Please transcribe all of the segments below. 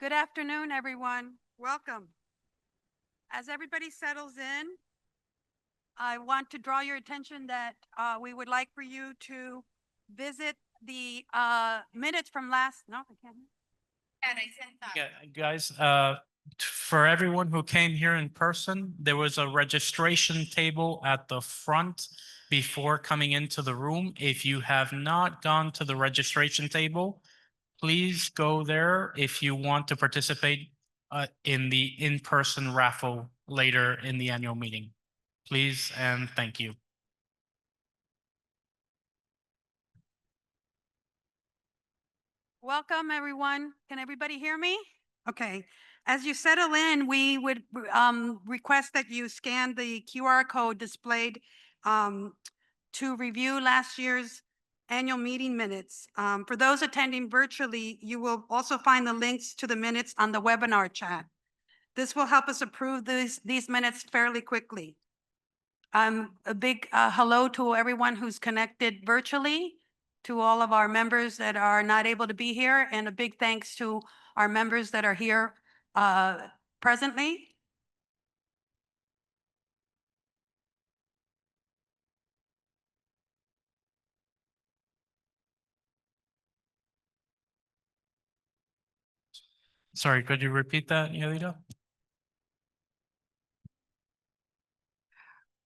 Good afternoon, everyone. Welcome. As everybody settles in, I want to draw your attention that we would like for you to visit the minutes from last, no, I can't. And I sent that. Yeah, guys, for everyone who came here in person, there was a registration table at the front before coming into the room. If you have not gone to the registration table, please go there if you want to participate in the in-person raffle later in the annual meeting. Please and thank you. Welcome, everyone. Can everybody hear me? Okay. As you settle in, we would request that you scan the QR code displayed to review last year's annual meeting minutes. For those attending virtually, you will also find the links to the minutes on the webinar chat. This will help us approve these minutes fairly quickly. A big hello to everyone who's connected virtually, to all of our members that are not able to be here, and a big thanks to our members that are here presently. Sorry, could you repeat that, Yelita?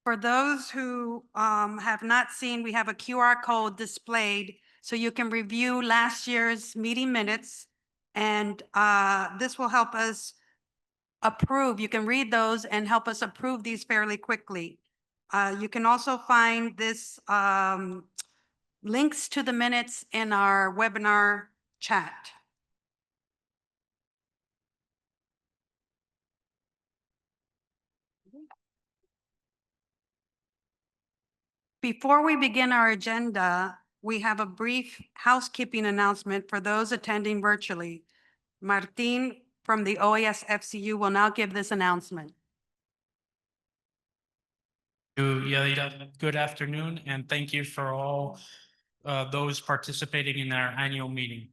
For those who have not seen, we have a QR code displayed so you can review last year's meeting minutes. And this will help us approve. You can read those and help us approve these fairly quickly. You can also find this links to the minutes in our webinar chat. Before we begin our agenda, we have a brief housekeeping announcement for those attending virtually. Martin from the OAS FCU will now give this announcement. Yelita, good afternoon, and thank you for all those participating in our annual meeting.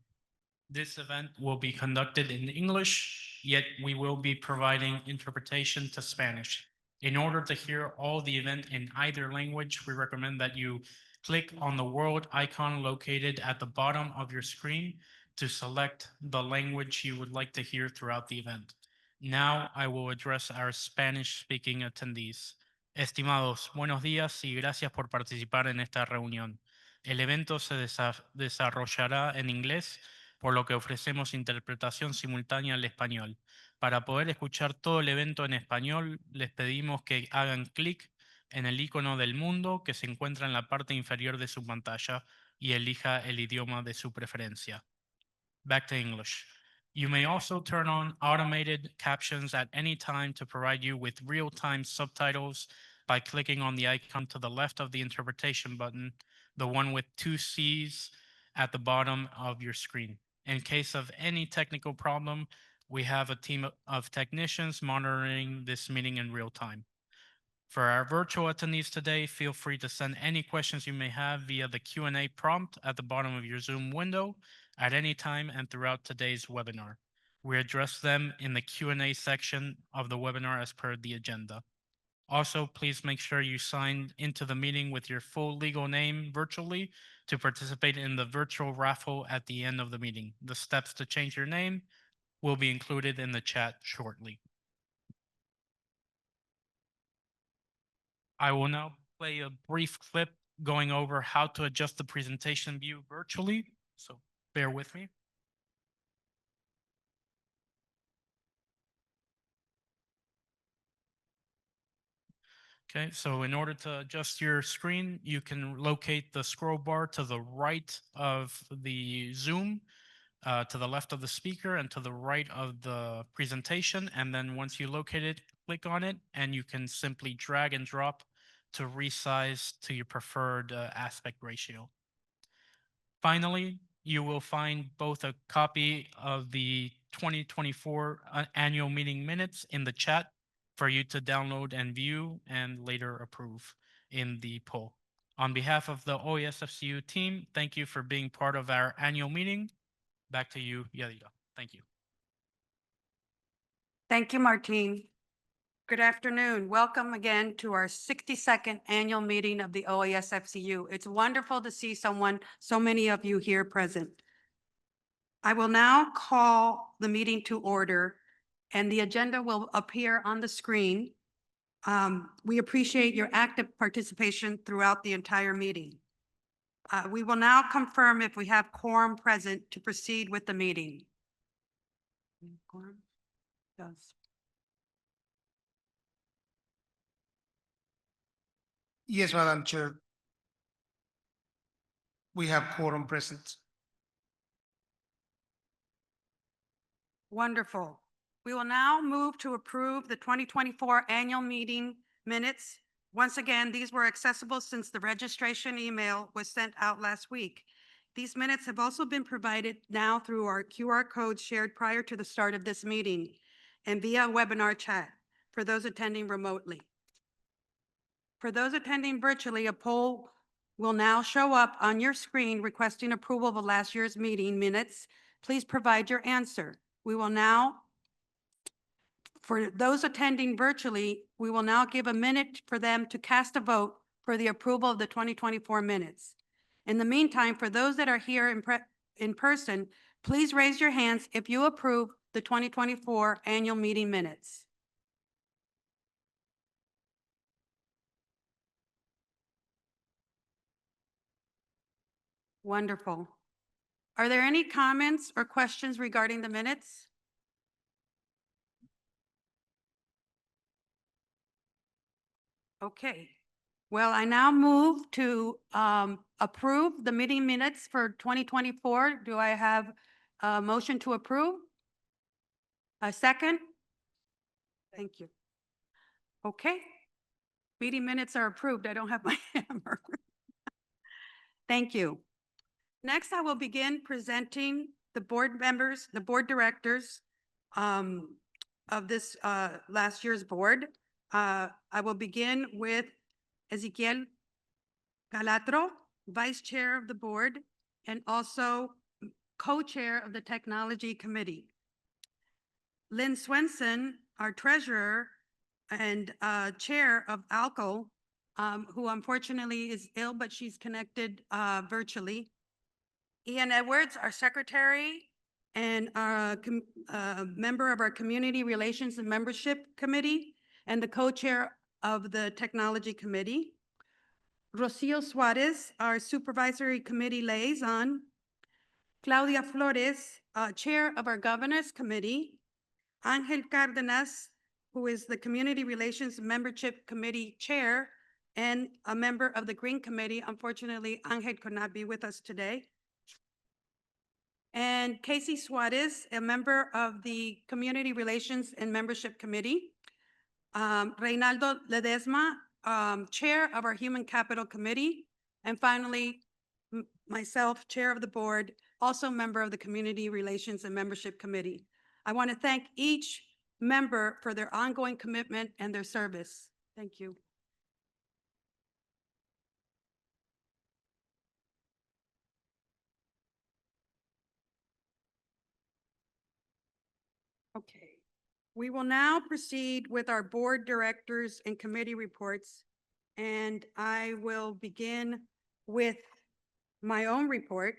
This event will be conducted in English, yet we will be providing interpretation to Spanish. In order to hear all the event in either language, we recommend that you click on the world icon located at the bottom of your screen to select the language you would like to hear throughout the event. Now I will address our Spanish-speaking attendees. Estimados, buenos días y gracias por participar en esta reunión. El evento se desarrollará en inglés, por lo que ofrecemos interpretación simultánea al español. Para poder escuchar todo el evento en español, les pedimos que hagan clic en el icono del mundo que se encuentra en la parte inferior de su pantalla y elija el idioma de su preferencia. Back to English. You may also turn on automated captions at any time to provide you with real-time subtitles by clicking on the icon to the left of the interpretation button, the one with 2 C's at the bottom of your screen. In case of any technical problem, we have a team of technicians monitoring this meeting in real time. For our virtual attendees today, feel free to send any questions you may have via the Q&A prompt at the bottom of your Zoom window at any time and throughout today's webinar. We address them in the Q&A section of the webinar as per the agenda. Also, please make sure you sign into the meeting with your full legal name virtually to participate in the virtual raffle at the end of the meeting. The steps to change your name will be included in the chat shortly. I will now play a brief clip going over how to adjust the presentation view virtually, so bear with me. Okay, so in order to adjust your screen, you can locate the scroll bar to the right of the Zoom, to the left of the speaker and to the right of the presentation. And then once you locate it, click on it, and you can simply drag and drop to resize to your preferred aspect ratio. Finally, you will find both a copy of the 2024 annual meeting minutes in the chat for you to download and view and later approve in the poll. On behalf of the OAS FCU team, thank you for being part of our annual meeting. Back to you, Yadira. Thank you. Thank you, Martine. Good afternoon. Welcome again to our 62nd annual meeting of the OAS FCU. It's wonderful to see so many of you here present. I will now call the meeting to order, and the agenda will appear on the screen. We appreciate your active participation throughout the entire meeting. We will now confirm if we have quorum present to proceed with the meeting. Quorum? Does. Yes, Madam Chair. We have quorum present. Wonderful. We will now move to approve the 2024 annual meeting minutes. Once again, these were accessible since the registration email was sent out last week. These minutes have also been provided now through our QR code shared prior to the start of this meeting and via webinar chat for those attending remotely. For those attending virtually, a poll will now show up on your screen requesting approval of last year's meeting minutes. Please provide your answer. We will now, for those attending virtually, we will now give a minute for them to cast a vote for the approval of the 2024 minutes. In the meantime, for those that are here in person, please raise your hands if you approve the 2024 annual meeting minutes. Wonderful. Are there any comments or questions regarding the minutes? Okay. Well, I now move to approve the meeting minutes for 2024. Do I have a motion to approve? A second? Thank you. Okay. Meeting minutes are approved. I don't have my hammer. Thank you. Next, I will begin presenting the board members, the board directors of this last year's board. I will begin with Ezequiel Galatro, Vice Chair of the Board, and also Co-Chair of the Technology Committee. Lynn Swenson, our Treasurer and Chair of ALCO, who unfortunately is ill, but she's connected virtually. Ian Edwards, our Secretary and member of our Community Relations and Membership Committee, and the Co-Chair of the Technology Committee. Rocio Suarez, our Supervisory Committee Liaison. Claudia Flores, Chair of our Governance Committee. Angel Cardenas, who is the Community Relations and Membership Committee Chair and a member of the Green Committee. Unfortunately, Angel could not be with us today. And Casey Suarez, a member of the Community Relations and Membership Committee. Reynaldo Ledesma, Chair of our Human Capital Committee. And finally, myself, Chair of the Board, also member of the Community Relations and Membership Committee. I want to thank each member for their ongoing commitment and their service. Thank you. Okay. We will now proceed with our board directors and committee reports, and I will begin with my own report.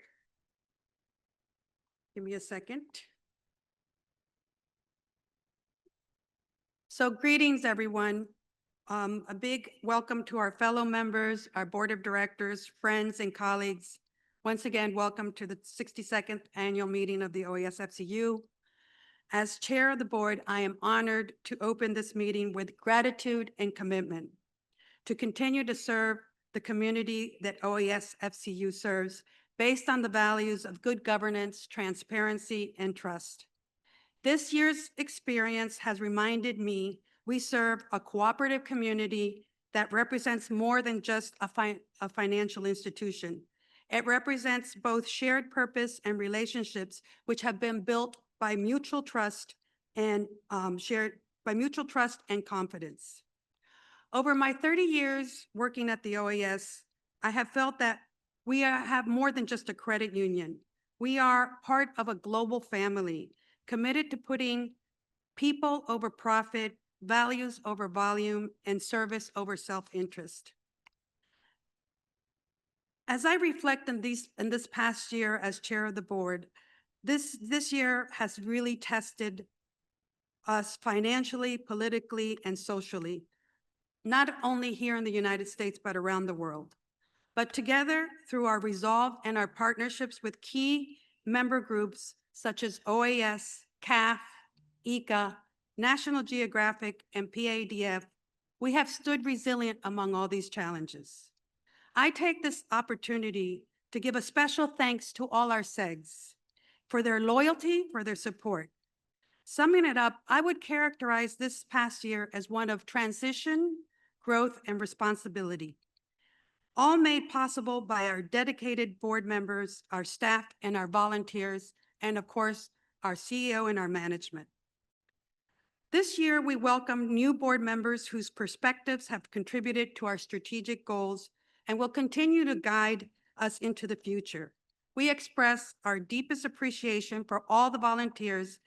Give me a second. So greetings, everyone. A big welcome to our fellow members, our board of directors, friends, and colleagues. Once again, welcome to the 62nd annual meeting of the OAS FCU. As chair of the board, I am honored to open this meeting with gratitude and commitment to continue to serve the community that OAS FCU serves based on the values of good governance, transparency, and trust. This year's experience has reminded me we serve a cooperative community that represents more than just a financial institution. It represents both shared purpose and relationships which have been built by mutual trust and confidence. Over my 30 years working at the OAS, I have felt that have more than just a credit union. We are part of a global family committed to putting people over profit, values over volume, and service over self-interest. As I reflect on this past year as chair of the board, this year has really tested us financially, politically, and socially, not only here in the United States, but around the world. But together, through our resolve and our partnerships with key member groups such as OAS, CAF, ICA, National Geographic, and PADF, we have stood resilient among all these challenges. I take this opportunity to give a special thanks to all our SEGs for their loyalty, for their support. Summing it up, I would characterize this past year as one of transition, growth, and responsibility, all made possible by our dedicated board members, our staff, and our volunteers, and of course, our CEO and our management. This year, we welcome new board members whose perspectives have contributed to our strategic goals and will continue to guide us into the future. We express our deepest appreciation for all the volunteers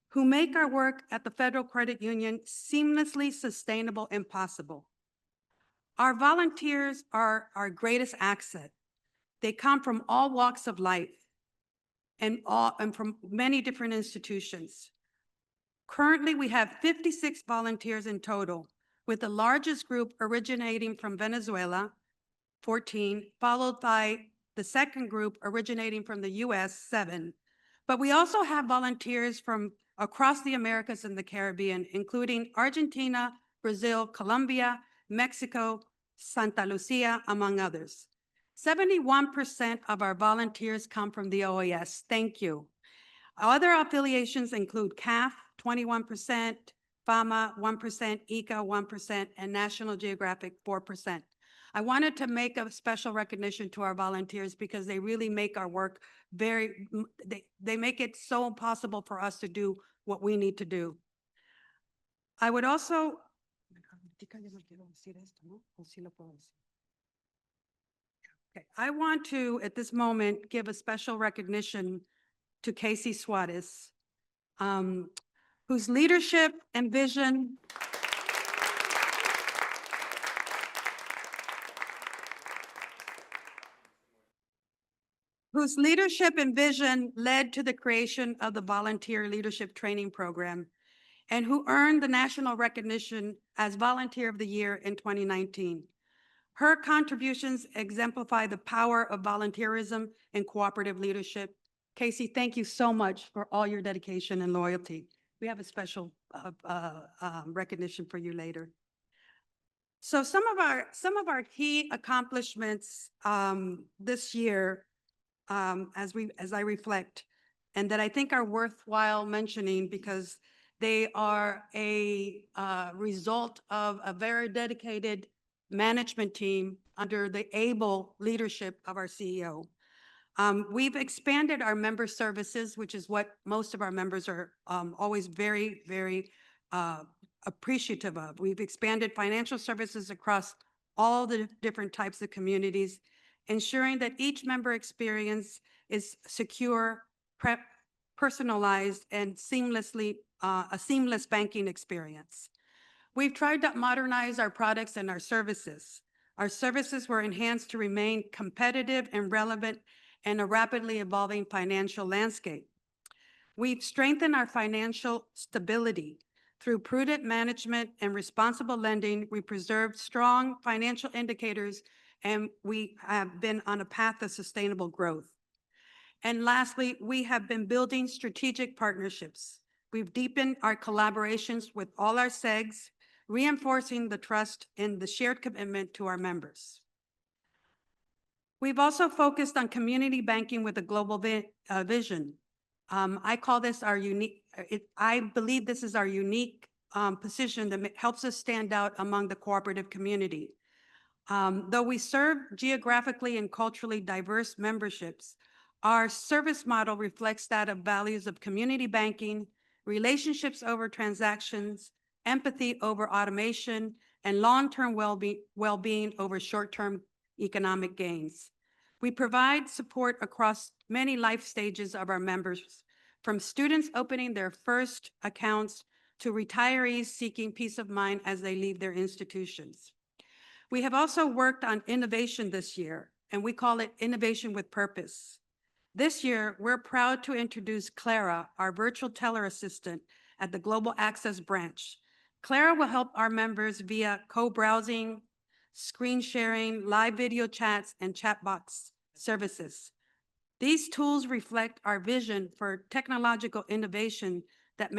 who make our work at the Federal Credit Union seamlessly sustainable and possible. Our volunteers are our greatest asset. They come from all walks of life and from many different institutions. Currently, we have 56 volunteers in total, with the largest group originating from Venezuela, 14, followed by the second group originating from the US, 7. But we also have volunteers from across the Americas and the Caribbean, including Argentina, Brazil, Colombia, Mexico, Santa Lucia, among others. 71% of our volunteers come from the OAS. Thank you. Other affiliations include CAF, 21%, FAMA, 1%, ICA, 1%, and National Geographic, 4%. I wanted to make a special recognition to our volunteers because they really make our work they make it so impossible for us to do what we need to do. I would also, okay, I want to, at this moment, give a special recognition to Casey Suarez, whose leadership and vision led to the creation of the Volunteer Leadership Training Program, and who earned the national recognition as Volunteer of the Year in 2019. Her contributions exemplify the power of volunteerism and cooperative leadership. Casey, thank you so much for all your dedication and loyalty. We have a special recognition for you later. So some of our key accomplishments this year, as I reflect, and that I think are worthwhile mentioning because they are a result of a very dedicated management team under the able leadership of our CEO. We've expanded our member services, which is what most of our members are always very, very appreciative of. We've expanded financial services across all the different types of communities, ensuring that each member experience is secure, personalized, and a seamless banking experience. We've tried to modernize our products and our services. Our services were enhanced to remain competitive and relevant in a rapidly evolving financial landscape. We've strengthened our financial stability. Through prudent management and responsible lending, we preserved strong financial indicators, and we have been on a path of sustainable growth. And lastly, we have been building strategic partnerships. We've deepened our collaborations with all our SEGs, reinforcing the trust and the shared commitment to our members. We've also focused on community banking with a global vision. I call this our unique, I believe this is our unique position that helps us stand out among the cooperative community. Though we serve geographically and culturally diverse memberships, our service model reflects that of values of community banking, relationships over transactions, empathy over automation, and long-term well-being over short-term economic gains. We provide support across many life stages of our members, from students opening their first accounts to retirees seeking peace of mind as they leave their institutions. We have also worked on innovation this year, and we call it Innovation with Purpose. This year, we're proud to introduce Clara, our virtual teller assistant at the Global Access branch. Clara will help our members via co-browsing, screen sharing, live video chats, and chat box services. These tools reflect our vision for technological innovation that's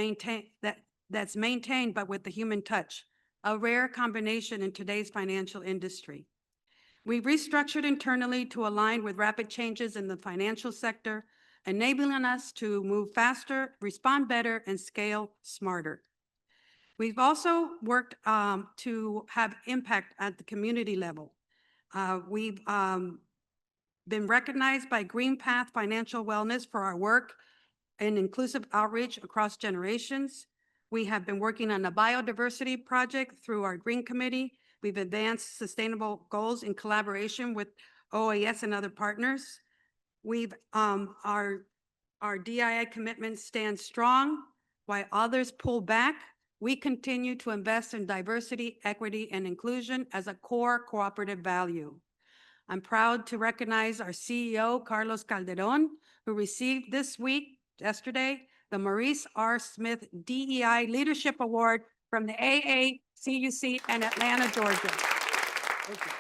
maintained but with the human touch, a rare combination in today's financial industry. We restructured internally to align with rapid changes in the financial sector, enabling us to move faster, respond better, and scale smarter. We've also worked to have impact at the community level. We've been recognized by Green Path Financial Wellness for our work in inclusive outreach across generations. We have been working on a biodiversity project through our Green Committee. We've advanced sustainable goals in collaboration with OAS and other partners. Our DII commitment stands strong. While others pull back, we continue to invest in diversity, equity, and inclusion as a core cooperative value. I'm proud to recognize our CEO, Carlos Calderon, who received yesterday, the Maurice R. Smith DEI Leadership Award from the AACUC in Atlanta, Georgia. Thank you.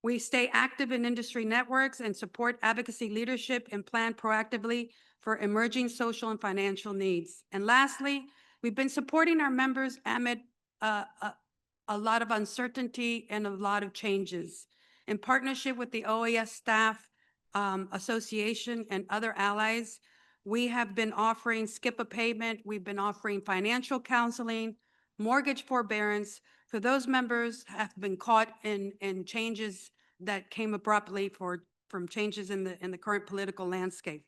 We stay active in industry networks and support advocacy leadership and plan proactively for emerging social and financial needs. And lastly, we've been supporting our members amid a lot of uncertainty and a lot of changes. In partnership with the OAS Staff Association and other allies, we have been offering skip a payment, we've been offering financial counseling, mortgage forbearance for those members who have been caught in changes that came abruptly from changes in the current political landscape.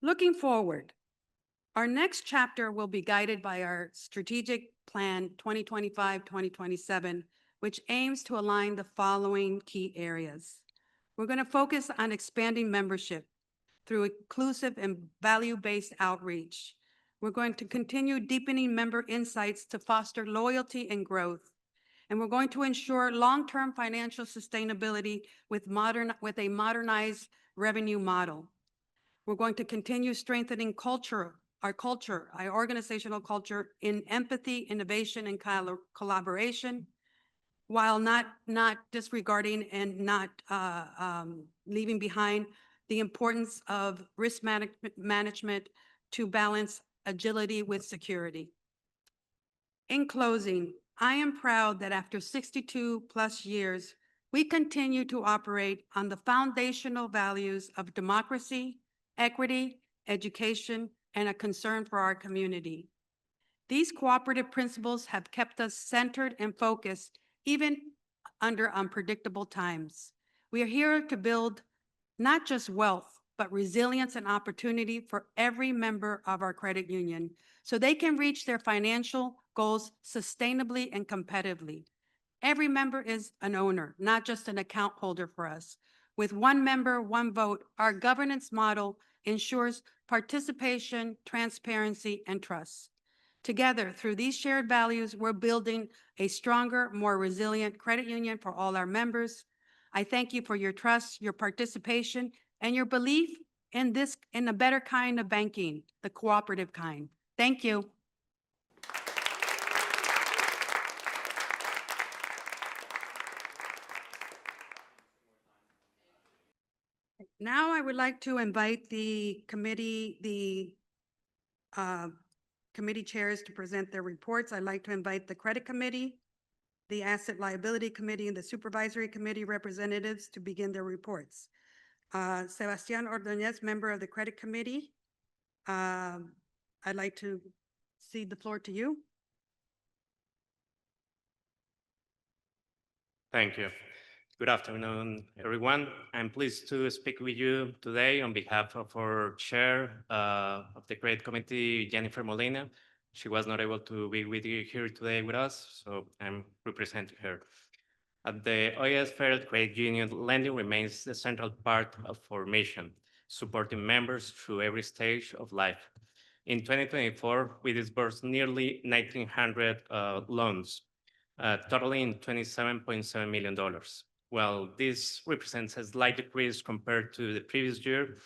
Looking forward, our next chapter will be guided by our strategic plan 2025-2027, which aims to align the following key areas. We're going to focus on expanding membership through inclusive and value-based outreach. We're going to continue deepening member insights to foster loyalty and growth. And we're going to ensure long-term financial sustainability with a modernized revenue model. We're going to continue strengthening our organizational culture in empathy, innovation, and collaboration, while not disregarding and not leaving behind the importance of risk management to balance agility with security. In closing, I am proud that after 62 plus years, we continue to operate on the foundational values of democracy, equity, education, and a concern for our community. These cooperative principles have kept us centered and focused even under unpredictable times. We are here to build not just wealth, but resilience and opportunity for every member of our credit union so they can reach their financial goals sustainably and competitively. Every member is an owner, not just an account holder for us. With one member, one vote, our governance model ensures participation, transparency, and trust. Together, through these shared values, we're building a stronger, more resilient credit union for all our members. I thank you for your trust, your participation, and your belief in a better kind of banking, the cooperative kind. Thank you. Now I would like to invite the committee chairs to present their reports. I'd like to invite the Credit Committee, the Asset Liability Committee, and the Supervisory Committee representatives to begin their reports. Sebastián Ordóñez, member of the Credit Committee. I'd like to cede the floor to you. Thank you. Good afternoon, everyone. I'm pleased to speak with you today on behalf of our chair of the credit committee, Jennifer Molina. She was not able to be with you here today with us, so I'm representing her. At the OAS Federal Credit Union, lending remains the central part of our mission, supporting members through every stage of life. In 2024, we disbursed nearly 1,900 loans, totaling $27.7 million. While this represents a slight decrease compared to the previous year,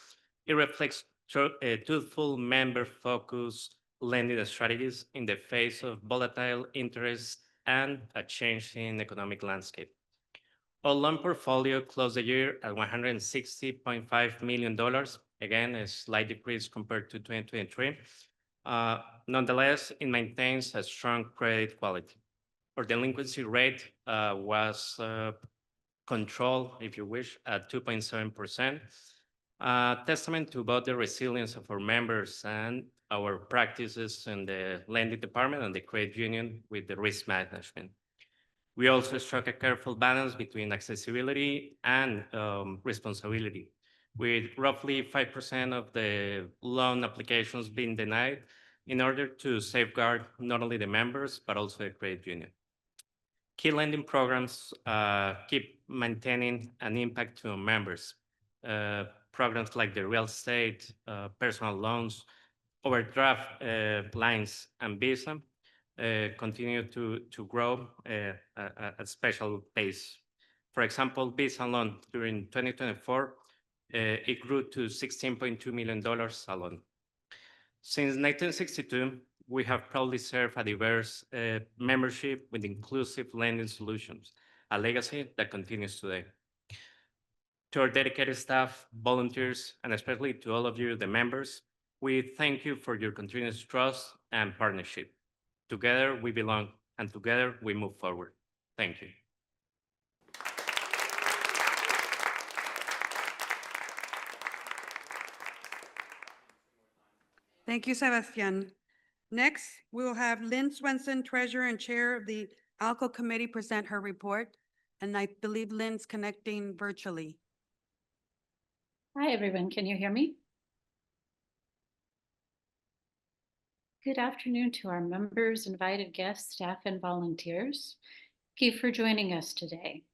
it reflects truthful member-focused lending strategies in the face of volatile interest and a changing economic landscape. Our loan portfolio closed the year at $160.5 million, again, a slight decrease compared to 2023. Nonetheless, it maintains a strong credit quality. Our delinquency rate was controlled, if you wish, at 2.7%, testament to both the resilience of our members and our practices in the lending department and the credit union with the risk management. We also struck a careful balance between accessibility and responsibility, with roughly 5% of the loan applications being denied in order to safeguard not only the members, but also the credit union. Key lending programs keep maintaining an impact to members. Programs like the real estate, personal loans, overdraft lines, and Visa continue to grow at special pace. For example, Visa loan during 2024, it grew to $16.2 million alone. Since 1962, we have proudly served a diverse membership with inclusive lending solutions, a legacy that continues today. To our dedicated staff, volunteers, and especially to all of you, the members, we thank you for your continuous trust and partnership. Together we belong, and together we move forward. Thank you. Thank you, Sebastian. Next, we will have Lynn Swenson, Treasurer and Chair of the ALCO Committee, present her report. And I believe Lynn's connecting virtually. Hi, everyone. Can you hear me? Good afternoon to our members, invited guests, staff, and volunteers. Thank you for joining us today.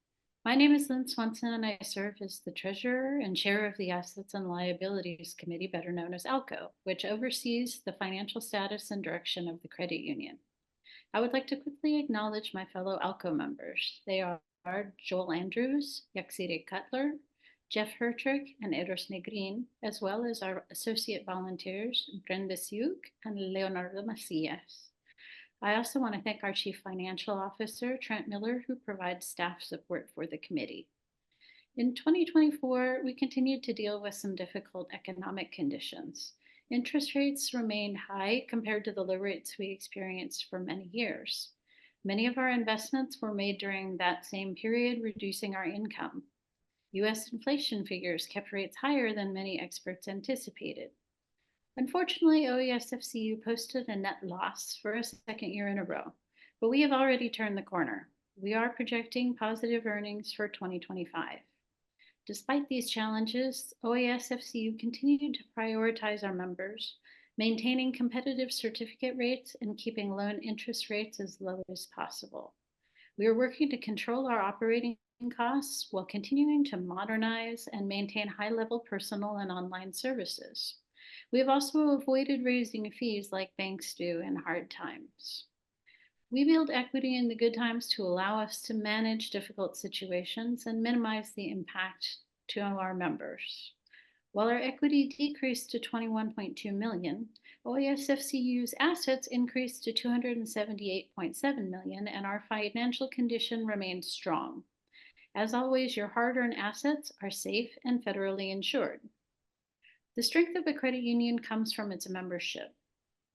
My name is Lynn Swenson, and I serve as the Treasurer and Chair of the Assets and Liabilities Committee, better known as ALCO, which oversees the financial status and direction of the credit union. I would like to quickly acknowledge my fellow ALCO members. They are Joel Andrews, Yaxire Cutler, Jeff Hertrick, and Eros Negrin, as well as our associate volunteers, Brenda Siuk and Leonardo Macias. I also want to thank our Chief Financial Officer, Trent Miller, who provides staff support for the committee. In 2024, we continued to deal with some difficult economic conditions. Interest rates remained high compared to the low rates we experienced for many years. Many of our investments were made during that same period, reducing our income. U.S. inflation figures kept rates higher than many experts anticipated. Unfortunately, OAS FCU posted a net loss for a second year in a row, but we have already turned the corner. We are projecting positive earnings for 2025. Despite these challenges, OAS FCU continued to prioritize our members, maintaining competitive certificate rates and keeping loan interest rates as low as possible. We are working to control our operating costs while continuing to modernize and maintain high-level personal and online services. We have also avoided raising fees like banks do in hard times. We build equity in the good times to allow us to manage difficult situations and minimize the impact to our members. While our equity decreased to $21.2 million, OAS FCU's assets increased to $278.7 million, and our financial condition remains strong. As always, your hard-earned assets are safe and federally insured. The strength of a credit union comes from its membership.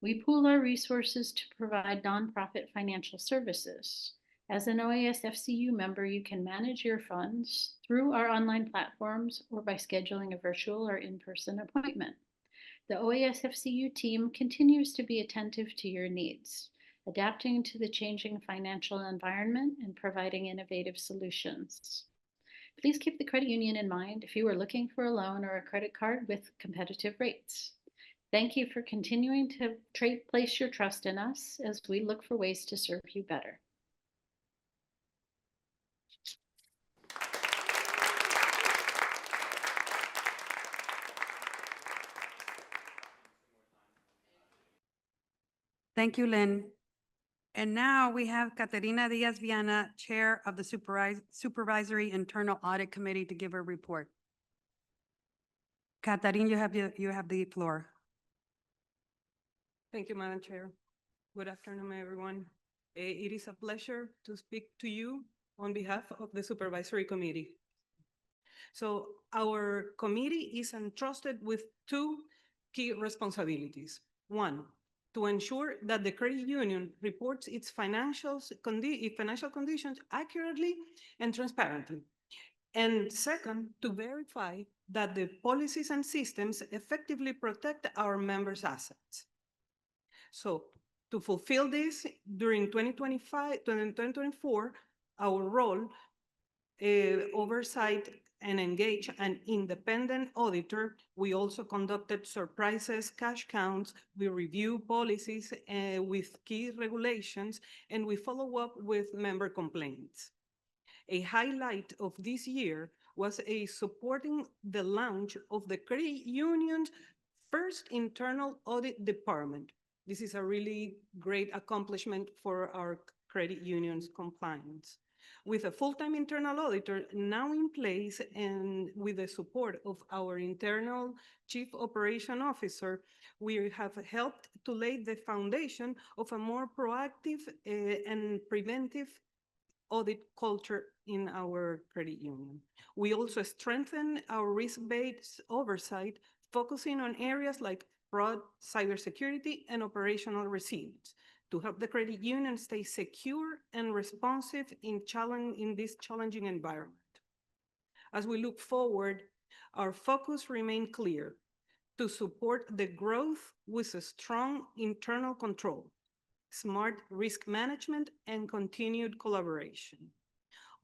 We pool our resources to provide nonprofit financial services. As an OAS FCU member, you can manage your funds through our online platforms or by scheduling a virtual or in-person appointment. The OAS FCU team continues to be attentive to your needs, adapting to the changing financial environment and providing innovative solutions. Please keep the credit union in mind if you are looking for a loan or a credit card with competitive rates. Thank you for continuing to place your trust in us as we look for ways to serve you better. Thank you, Lynn. And now we have Caterina Diaz-Viana, Chair of the Supervisory Internal Audit Committee, to give her report. Caterina, you have the floor. Thank you, Madam Chair. Good afternoon, everyone. It is a pleasure to speak to you on behalf of the Supervisory Committee. So our committee is entrusted with two key responsibilities. One, to ensure that the credit union reports its financial conditions accurately and transparently. And second, to verify that the policies and systems effectively protect our members' assets. So to fulfill this, during 2024, our role oversight and engage an independent auditor. We also conducted surprises, cash counts. We review policies with key regulations, and we follow up with member complaints. A highlight of this year was supporting the launch of the credit union's first internal audit department. This is a really great accomplishment for our credit union's compliance. With a full-time internal auditor now in place and with the support of our internal chief operation officer, we have helped to lay the foundation of a more proactive and preventive audit culture in our credit union. We also strengthen our risk-based oversight, focusing on areas like fraud, cybersecurity, and operational resilience to help the credit union stay secure and responsive in this challenging environment. As we look forward, our focus remains clear: to support the growth with a strong internal control, smart risk management, and continued collaboration.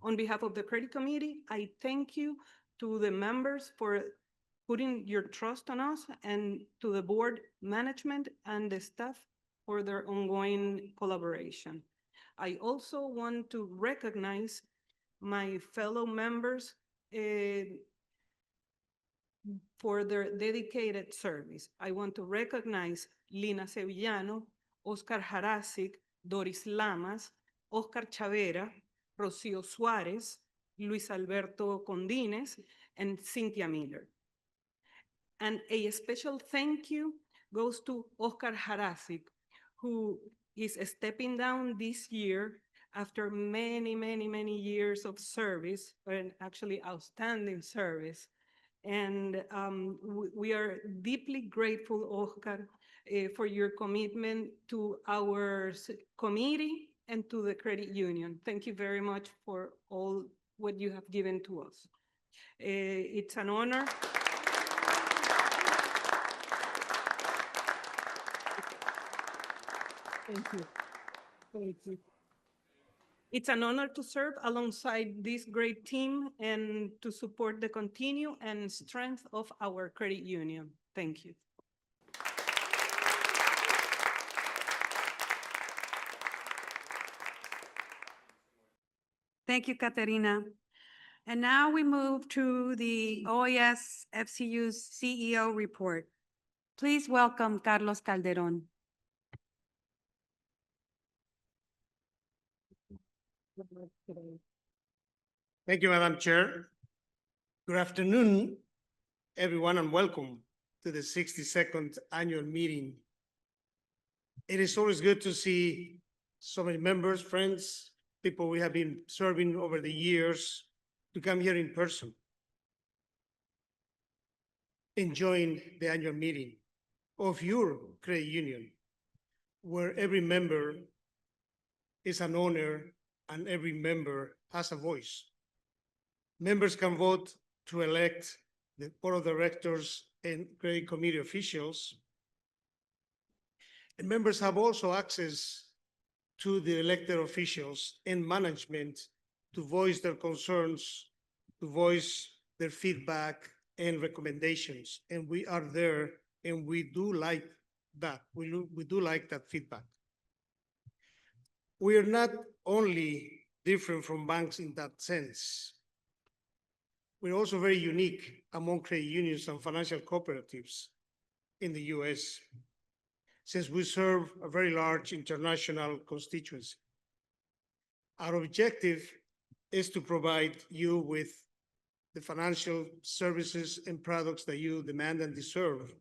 On behalf of the Credit Committee, I thank you to the members for putting your trust on us, and to the board, management, and the staff for their ongoing collaboration. I also want to recognize my fellow members for their dedicated service. I want to recognize Lina Sevillano, Oscar Harasic, Doris Lamas, Oscar Chavera, Rocío Suárez, Luis Alberto Condines, and Cynthia Miller. And a special thank you goes to Oscar Harasic, who is stepping down this year after many, many, many years of service, and actually outstanding service. And we are deeply grateful, Oscar, for your commitment to our committee and to the credit union. Thank you very much for all what you have given to us. It's an honor. Thank you. Thank you. It's an honor to serve alongside this great team and to support the continue and strength of our credit union. Thank you. Thank you, Caterina. And now we move to the OAS FCU's CEO report. Please welcome Carlos Calderon. Thank you, Madam Chair. Good afternoon, everyone, and welcome to the 62nd annual meeting. It is always good to see so many members, friends, people we have been serving over the years to come here in person, enjoying the annual meeting of your credit union, where every member is an owner and every member has a voice. Members can vote to elect the board of directors and credit committee officials. And members have also access to the elected officials and management to voice their concerns to voice their feedback and recommendations. And we are there, and we do like that. We do like that feedback. We are not only different from banks in that sense. We're also very unique among credit unions and financial cooperatives in the US, since we serve a very large international constituency. Our objective is to provide you with the financial services and products that you demand and deserve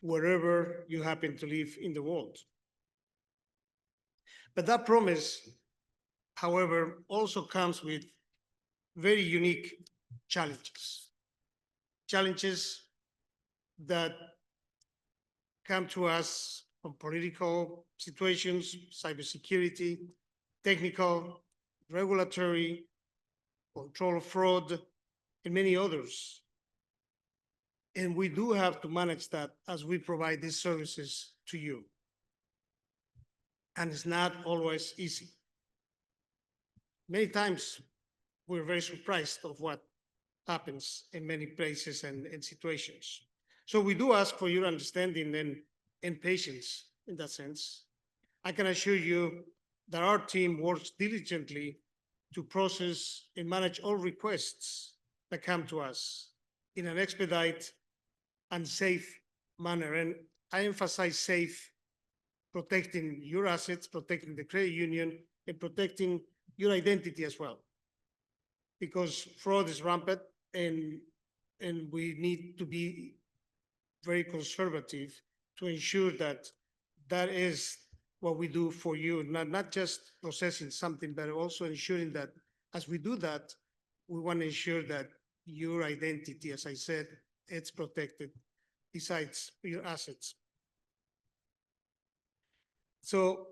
wherever you happen to live in the world. But that promise, however, also comes with very unique challenges. Challenges that come to us from political situations, cybersecurity, technical, regulatory, control of fraud, and many others. And we do have to manage that as we provide these services to you. And it's not always easy. Many times we're very surprised of what happens in many places and situations. So we do ask for your understanding and patience in that sense. I can assure you that our team works diligently to process and manage all requests that come to us in an expedite and safe manner. And I emphasize safe, protecting your assets, protecting the credit union, and protecting your identity as well. Because fraud is rampant, and we need to be very conservative to ensure that that is what we do for you, not just processing something, but also ensuring that as we do that, we want to ensure that your identity, as I said, it's protected besides your assets. So,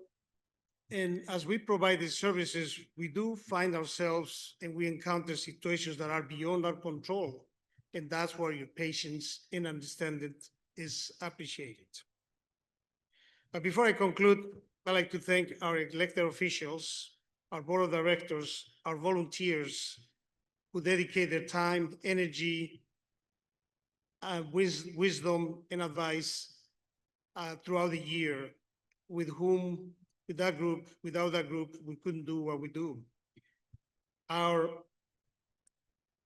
and as we provide these services, we do find ourselves and we encounter situations that are beyond our control. And that's where your patience and understanding is appreciated. But before I conclude, I'd like to thank our elected officials, our board of directors, our volunteers who dedicate their time, energy, wisdom, and advice throughout the year, with that group, without that group, we couldn't do what we do. Our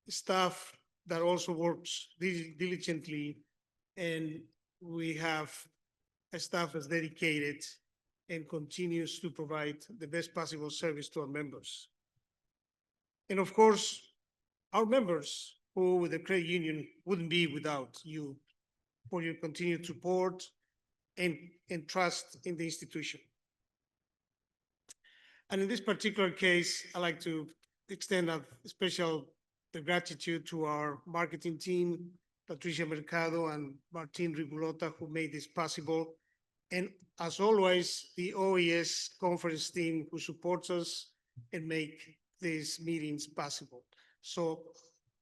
staff that also works diligently, and we have a staff that's dedicated and continues to provide the best possible service to our members. And of course, our members who with the credit union wouldn't be without you for your continued support and trust in the institution. And in this particular case, I'd like to extend a special gratitude to our marketing team, Patricia Mercado and Martin Ribulota, who made this possible. And as always, the OAS conference team who supports us and make these meetings possible. So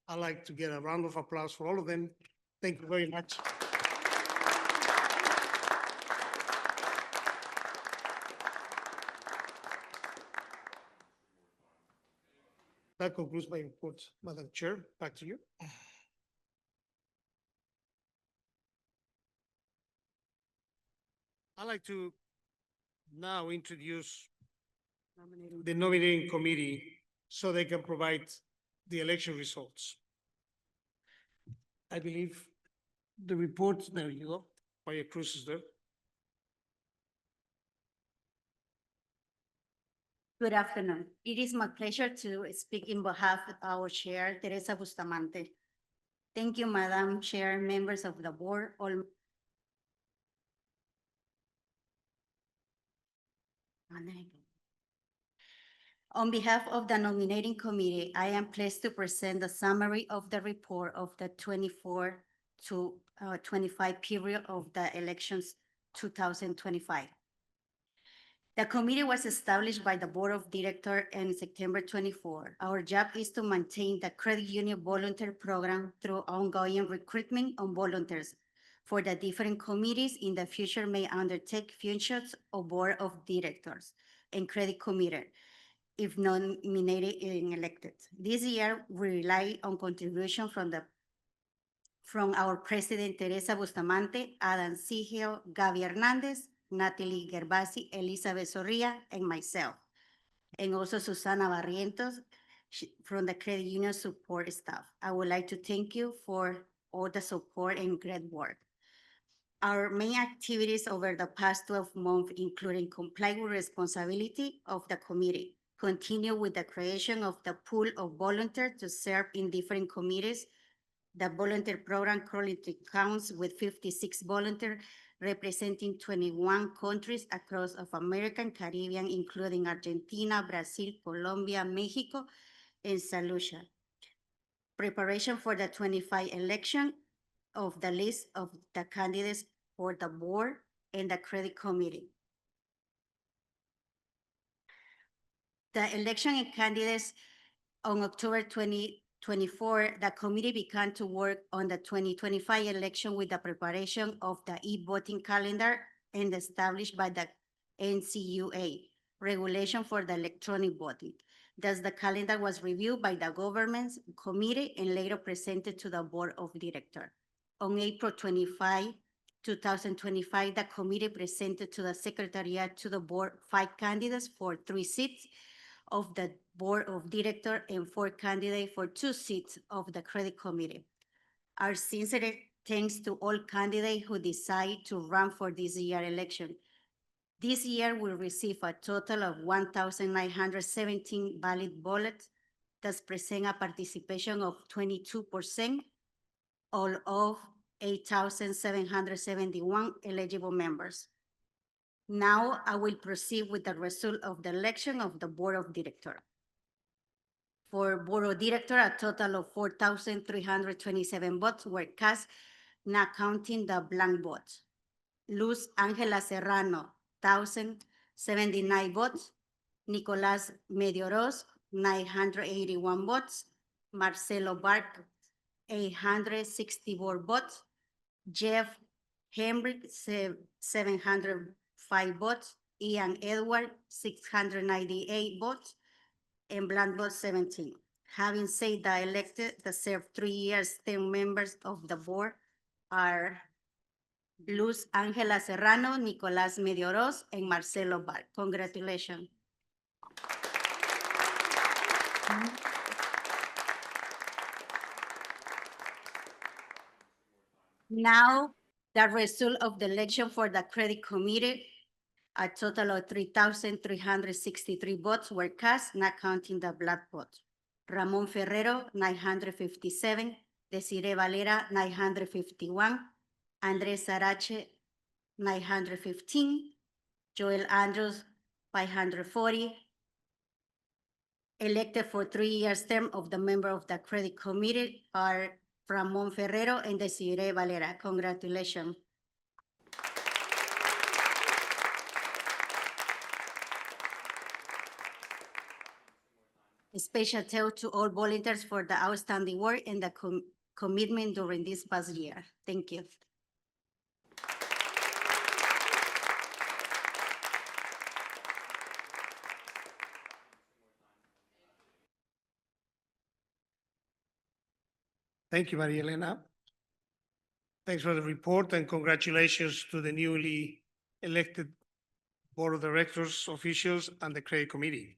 I'd like to get a round of applause for all of them. Thank you very much. That concludes my report, Madam Chair. Back to you. I'd like to now introduce the nominating committee so they can provide the election results. I believe the report, there you go, Maria Cruz is there. Good afternoon. It is my pleasure to speak in behalf of our chair, Teresa Bustamante. Thank you, Madam Chair, members of the board, all. On behalf of the nominating committee, I am pleased to present the summary of the report of the 24 to 25 period of the elections 2025. The committee was established by the Board of Directors in September 24. Our job is to maintain the credit union volunteer program through ongoing recruitment of volunteers for the different committees in the future may undertake functions of Board of Directors and credit committee if nominated and elected. This year, we rely on contribution from our President Teresa Bustamante, Adam Sigel, Gaby Hernandez, Natalie Gervasi, Elizabeth Zorrilla, and myself. And also Susana Barrientos from the credit union support staff. I would like to thank you for all the support and great work. Our main activities over the past 12 months, including comply with responsibility of the committee, continue with the creation of the pool of volunteers to serve in different committees. The volunteer program currently counts with 56 volunteers representing 21 countries across of America and Caribbean, including Argentina, Brazil, Colombia, Mexico, and St. Lucia. Preparation for the 25 election of the list of the candidates for the board and the credit committee. The election and candidates on October 2024, the committee began to work on the 2025 election with the preparation of the e-voting calendar and established by the NCUA regulation for the electronic voting. Thus, the calendar was reviewed by the government's committee and later presented to the board of directors. On April 25, 2025, the committee presented to the secretariat to the board 5 candidates for 3 seats of the board of directors and 4 candidates for 2 seats of the credit committee. Our sincere thanks to all candidates who decide to run for this year's election. This year we receive a total of 1,917 valid ballots that present a participation of 22%, all of 8,771 eligible members. Now I will proceed with the result of the election of the board of directors. For board of directors, a total of 4,327 votes were cast, not counting the blank votes. Luz Angela Serrano, 1,079 votes. Nicolás Medioros, 981 votes. Marcelo Bark, 864 votes. Jeff Hembrick, 705 votes. Ian Edward, 698 votes. And blank vote 17. Having said that, elected, the served 3 years, 10 members of the board are Luz Angela Serrano, Nicolás Medioros, and Marcelo Bar. Congratulations. Now, the result of the election for the credit committee, a total of 3,363 votes were cast, not counting the black votes. Ramon Ferrero, 957. Desiree Valera, 951. Andres Sarache, 915. Joel Andrews, 540. Elected for 3 years term of the member of the credit committee are Ramon Ferrero and Desiree Valera. Congratulations. A special thanks to all volunteers for the outstanding work and the commitment during this past year. Thank you. Thank you, Maria Elena. Thanks for the report and congratulations to the newly elected Board of Directors, officials, and the Credit Committee.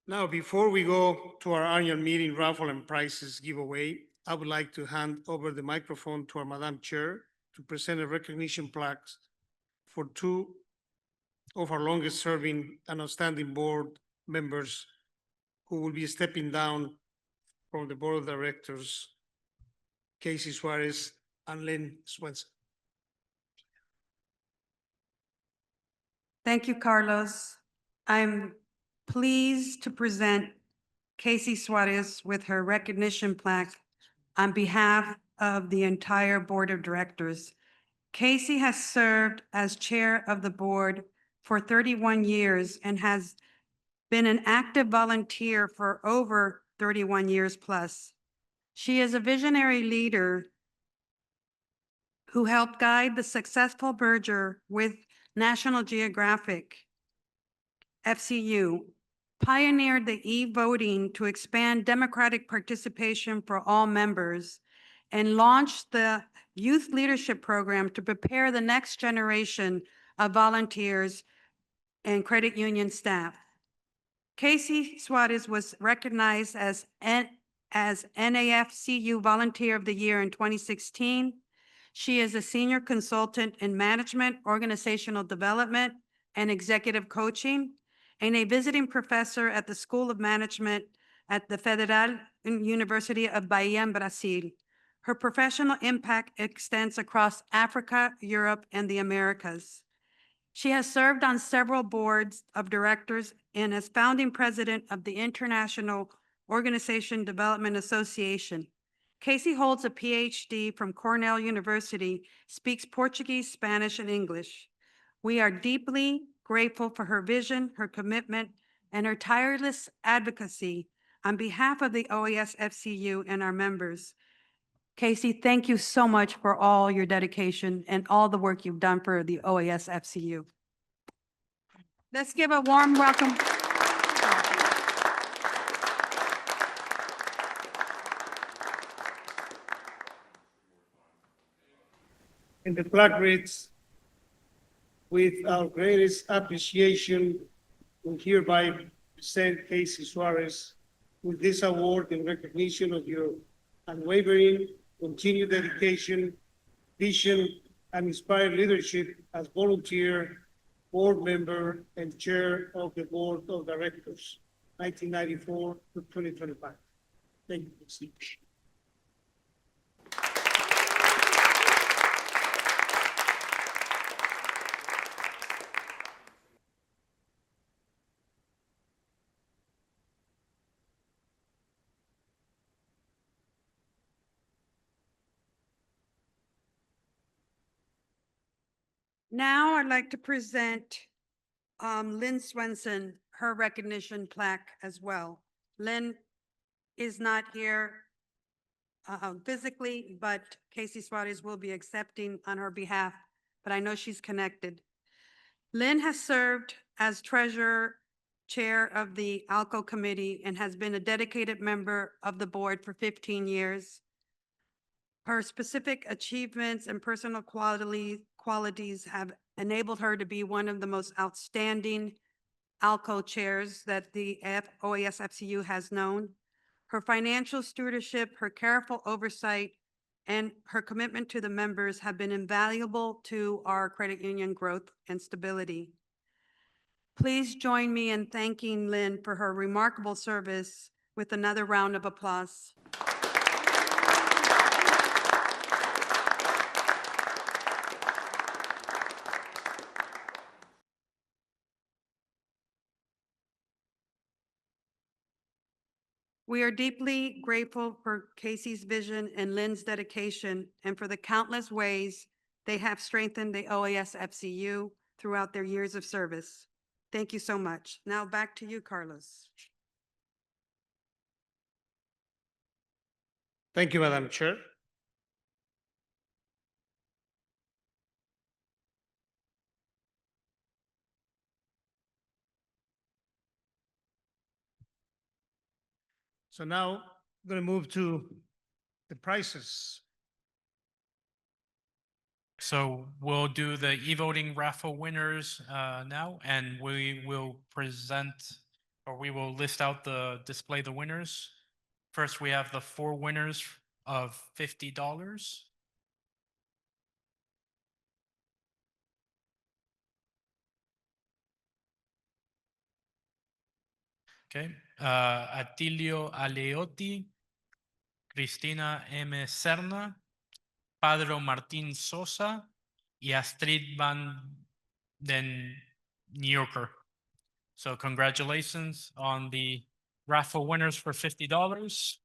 Now, before we go to our annual meeting raffle and prizes giveaway, I would like to hand over the microphone to our Madam Chair to present a recognition plaques for 2 of our longest serving and outstanding board members who will be stepping down from the Board of Directors, Casey Suarez and Lynn Swenson. Thank you, Carlos. I'm pleased to present Casey Suarez with her recognition plaque on behalf of the entire Board of Directors. Casey has served as chair of the board for 31 years and has been an active volunteer for over 31 years plus. She is a visionary leader who helped guide the successful merger with National Geographic FCU, pioneered the e-voting to expand democratic participation for all members, and launched the Youth Leadership Program to prepare the next generation of volunteers and credit union staff. Casey Suarez was recognized as NAFCU Volunteer of the Year in 2016. She is a senior consultant in management, organizational development, and executive coaching, and a visiting professor at the School of Management at the Federal University of Bahia in Brazil. Her professional impact extends across Africa, Europe, and the Americas. She has served on several boards of directors and as founding president of the International Organization Development Association. Casey holds a PhD from Cornell University, speaks Portuguese, Spanish, and English. We are deeply grateful for her vision, her commitment, and her tireless advocacy on behalf of the OAS FCU and our members. Casey, thank you so much for all your dedication and all the work you've done for the OAS FCU. Let's give a warm welcome. And the plaque reads, "With our greatest appreciation, we hereby present Casey Suarez with this award in recognition of your unwavering, continued dedication, vision, and inspired leadership as volunteer, board member, and chair of the Board of Directors, 1994 to 2025. Thank you, Casey. Now I'd like to present Lynn Swenson, her recognition plaque as well. Lynn is not here physically, but Casey Suarez will be accepting on her behalf, but I know she's connected. Lynn has served as treasurer, chair of the ALCO committee, and has been a dedicated member of the board for 15 years. Her specific achievements and personal qualities have enabled her to be one of the most outstanding ALCO chairs that the OAS FCU has known. Her financial stewardship, her careful oversight, and her commitment to the members have been invaluable to our credit union growth and stability. Please join me in thanking Lynn for her remarkable service with another round of applause. We are deeply grateful for Casey's vision and Lynn's dedication, and for the countless ways they have strengthened the OAS FCU throughout their years of service. Thank you so much. Now back to you, Carlos. Thank you, Madam Chair. So now I'm going to move to the prizes. So we'll do the e-voting raffle winners now, and we will present, or we will list out display the winners. First, we have the 4 winners of $50. Okay, Atilio Aleotti, Cristina M. Serna, Padre Martín Sosa, y Astrid van den Nieuwker. So congratulations on the raffle winners for $50.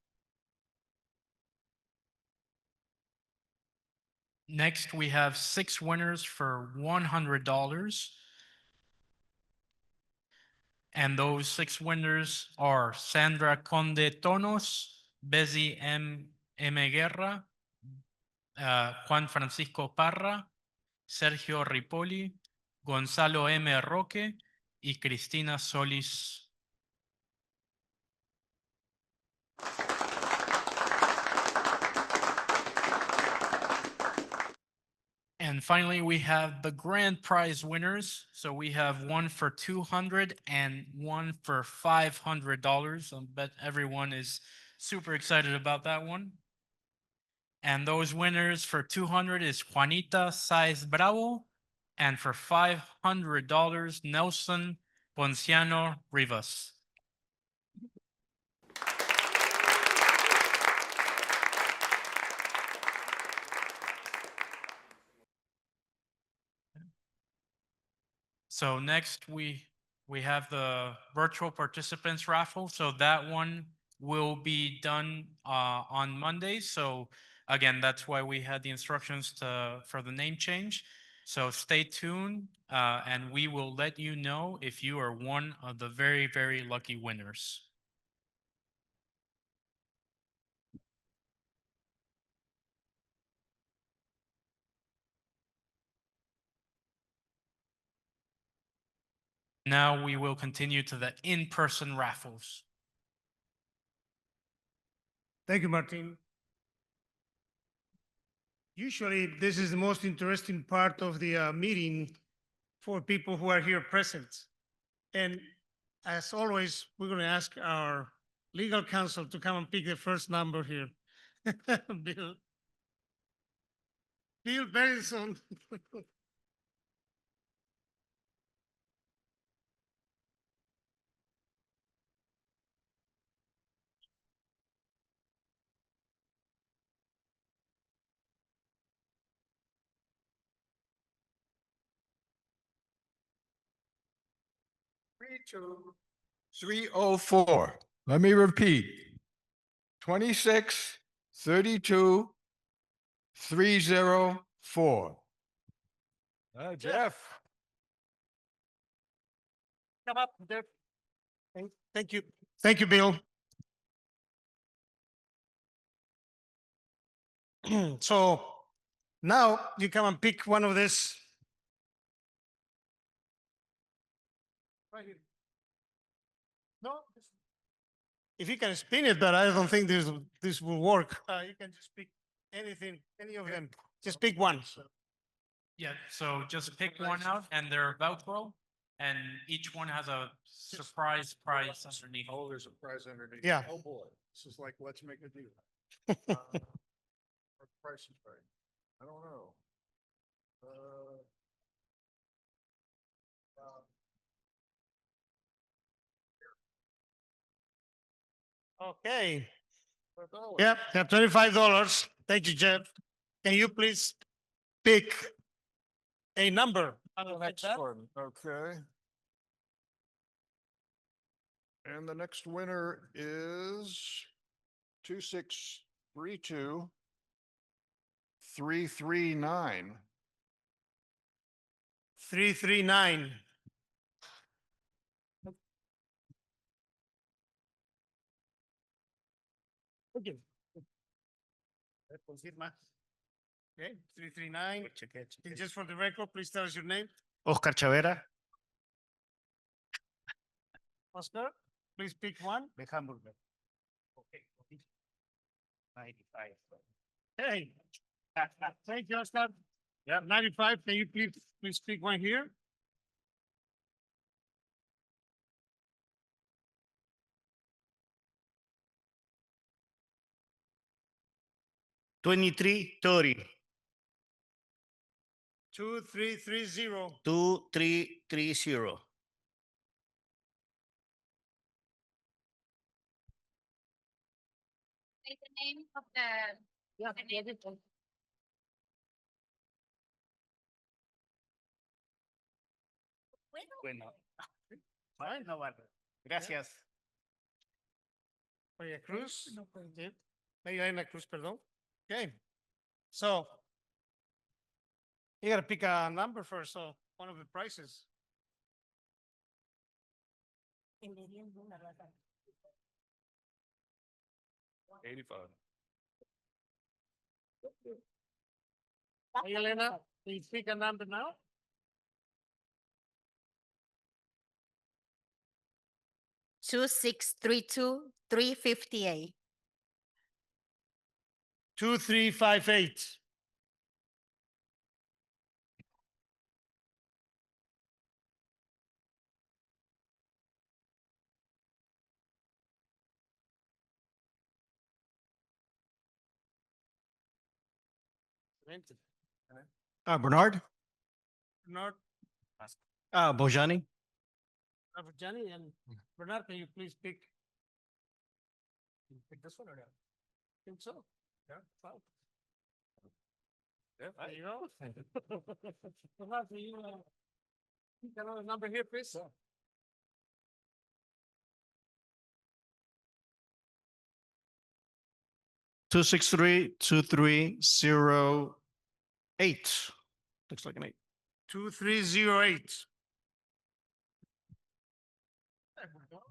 Next, we have 6 winners for $100. And those 6 winners are Sandra Conde Tonos, Bezi M. Guerra, Juan Francisco Parra, Sergio Ripoli, Gonzalo M. Roque y Cristina Solis. And finally, we have the grand prize winners. So we have one for $200 and one for $500. I bet everyone is super excited about that one. And those winners for $200 is Juanita Saiz Bravo, and for $500, Nelson Ponciano Rivas. So next we have the virtual participants raffle. So that one will be done on Monday. So again, that's why we had the instructions for the name change. So stay tuned and we will let you know if you are one of the very, very lucky winners. Now we will continue to the in-person raffles. Thank you, Martin. Usually, this is the most interesting part of the meeting for people who are here present. And as always, we're going to ask our legal counsel to come and pick the first number here. Bill Benson. 304. Let me repeat. 26 32 304. Jeff. Come up there. Thank you. Thank you, Bill. So now you come and pick one of this. Right here. No. If you can spin it, but I don't think this will work. You can just pick anything, any of them. Just pick one. Yeah, so just pick one out and they're Velcro and each one has a surprise prize underneath. Oh, there's a prize underneath. Yeah. Oh, boy. This is like, let's make a deal. What price is right? I don't know. Okay. $5. Yep, have $25. Thank you, Jeff. Can you please pick a number? The next one, okay. And the next winner is 2632 339. 339. Okay. Okay, 339. And just for the record, please tell us your name. Oscar Chavera, Oscar, please pick one. de Hamburger. Okay. 95. Hey. Thank you, Oscar. Yeah, 95. Can you please pick one here? $23.30. 2330. 2330. The name of the Bueno. Bueno, vale. Gracias. Maria Cruz. Yeah. Maria Cruz, perdón. Okay. So you gotta pick a number first, so one of the prices. Hey, Elena, please speak a number now. Two six three two 358. 2358. Bernard? Bernard? Bojani? Bojani and Bernard, can you please pick? Pick this one or not? Think so? Yeah, fine. Yeah, there you go. Bernard, can you, pick another number here, please? 263-2308. Looks like an 8. 2308. There we go.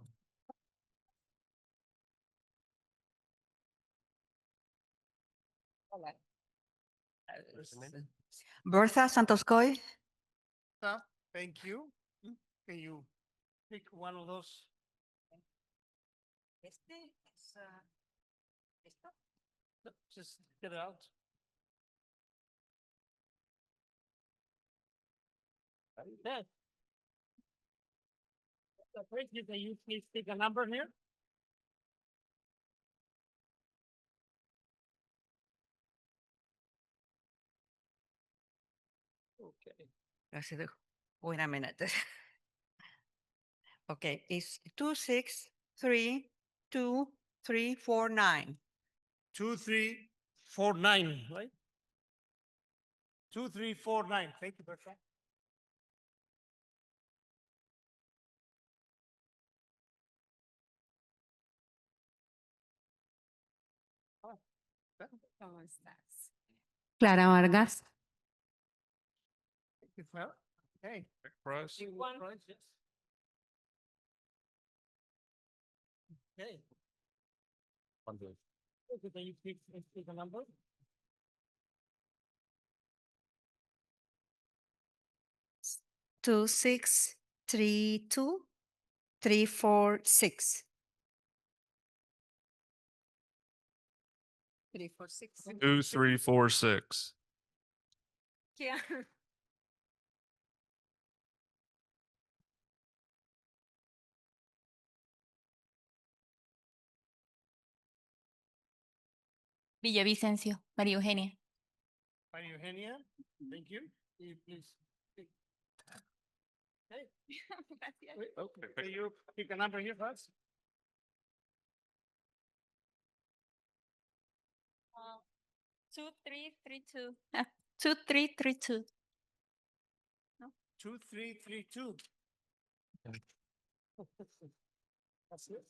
Bertha Santoscoy, Thank you. Can you pick one of those? No, just get it out. Okay. Thank you. Can you please pick a number here? Okay. wait a minute. Okay, it's 2632349. 2349, right? 2349. Thank you, Bertha. Clara Vargas, Thank you, Clara. Okay. Price. One price, yes. Okay. Okay, can you pick a number? two six three two 346. 346. 2346. Yeah. Villavicencio, María Eugenia. Maria Eugenia, thank you. Can you please pick? Okay. Wait, okay. Can you pick a number here first? Two, three, three, two. 2332. 2332. That's it.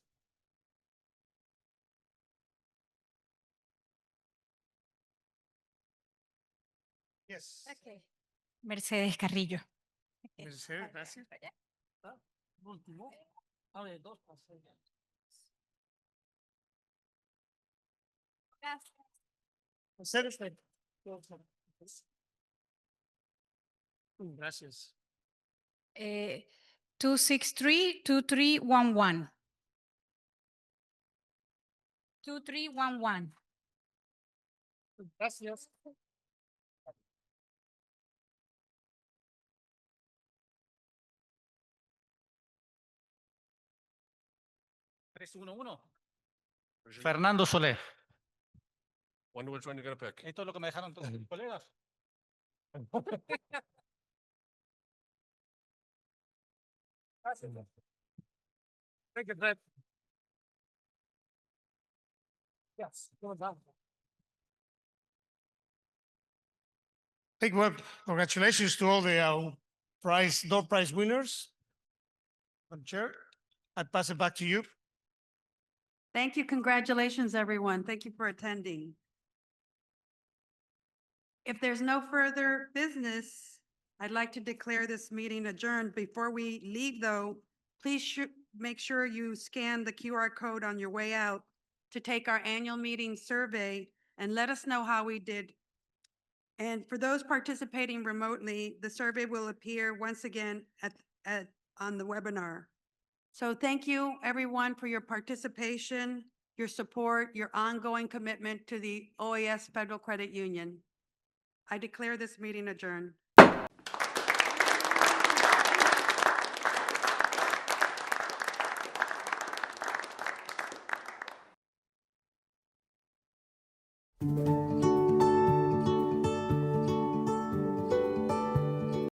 Yes. Okay. Mercedes Carrillo. Mercedes, gracias. Ah, último. A ver, dos pasos. Mercedes, ven. Gracias. 263-2311. 2311. Gracias. Fernando Soler. Wonder which one you're gonna pick. Esto es lo que me dejaron todos mis colegas. Thank you, Fred. Yes, go down. Thank you. Well, congratulations to all the door prize winners. Madam Chair, I pass it back to you. Thank you. Congratulations, everyone. Thank you for attending. If there's no further business, I'd like to declare this meeting adjourned. Before we leave, though, please make sure you scan the QR code on your way out to take our annual meeting survey and let us know how we did And for those participating remotely, the survey will appear once again on the webinar. So thank you, everyone, for your participation, your support, your ongoing commitment to the OAS Federal Credit Union. I declare this meeting adjourned.